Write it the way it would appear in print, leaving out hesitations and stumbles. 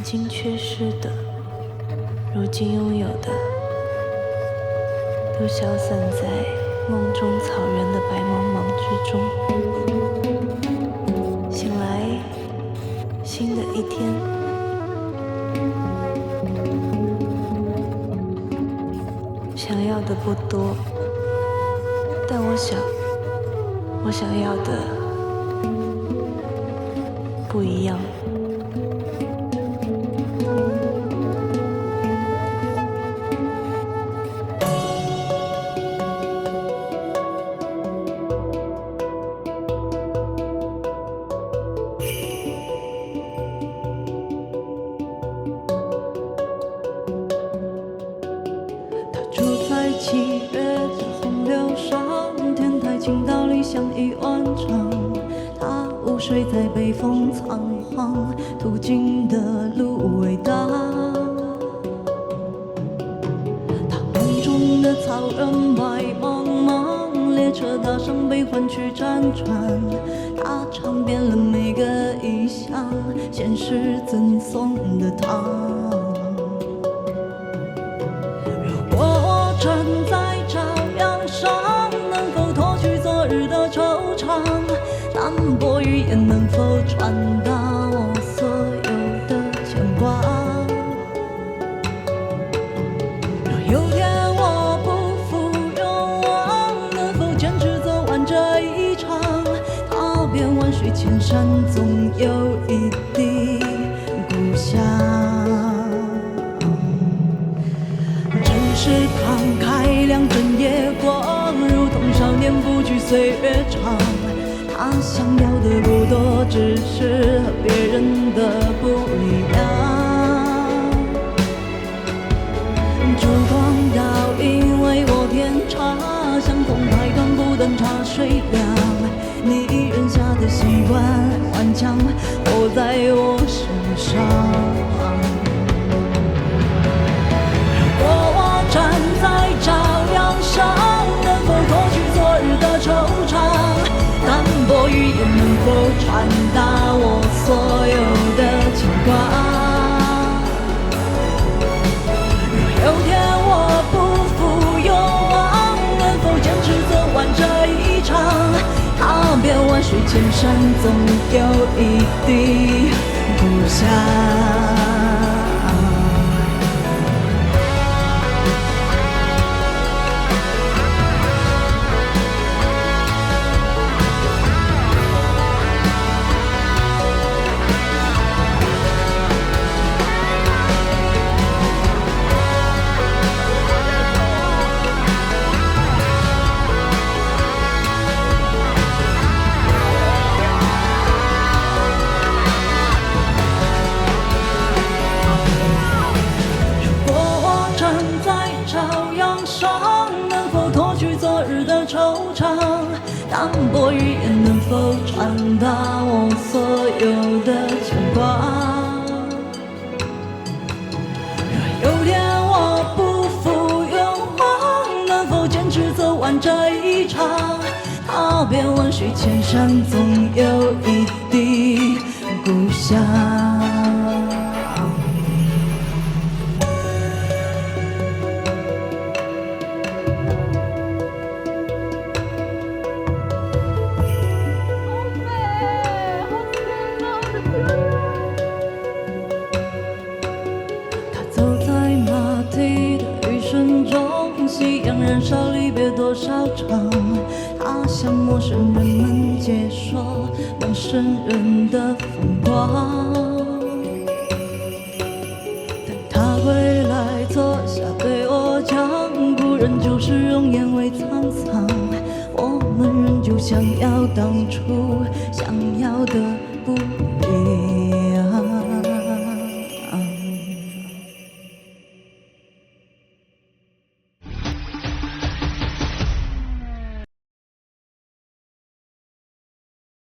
经缺失的，如今拥有的，都消散在梦中草原的白茫茫之中。醒来，新的一天，想要的不多，但我想要的不一样。七月的洪流上，天台倾倒，理想已完成。他午睡在北风仓皇，途经的路伟大。他梦中的草原白茫茫，列车搭上悲欢去辗转。他尝遍了每个异乡，现实赠送的糖。站在朝阳上，能否脱去昨日的惆怅？淡薄语言能否传达我所有的牵挂？若有天我不负勇往，能否坚持走完这一场？踏遍万水千山，总有一地故乡。是慷慨两枕夜光，如同少年不惧岁月长。他想要的不多，只是和别人的不一样。烛光倒影为我添茶，相逢太短，不等茶水凉。你扔下的习惯顽强活在我身上。站在朝阳上，能否脱去昨日的惆怅？淡薄语言能否传达我所有的牵挂？若有天我不负勇往，能否坚持走完这一场？踏遍万水千山，总有一地故乡。淡薄语言能否传达我所有的牵挂？若有天我不负勇往，能否坚持走完这一场？踏遍万水千山，总有一地故乡。夕阳燃烧，离别多少场？他向陌生人们解说陌生人的风光。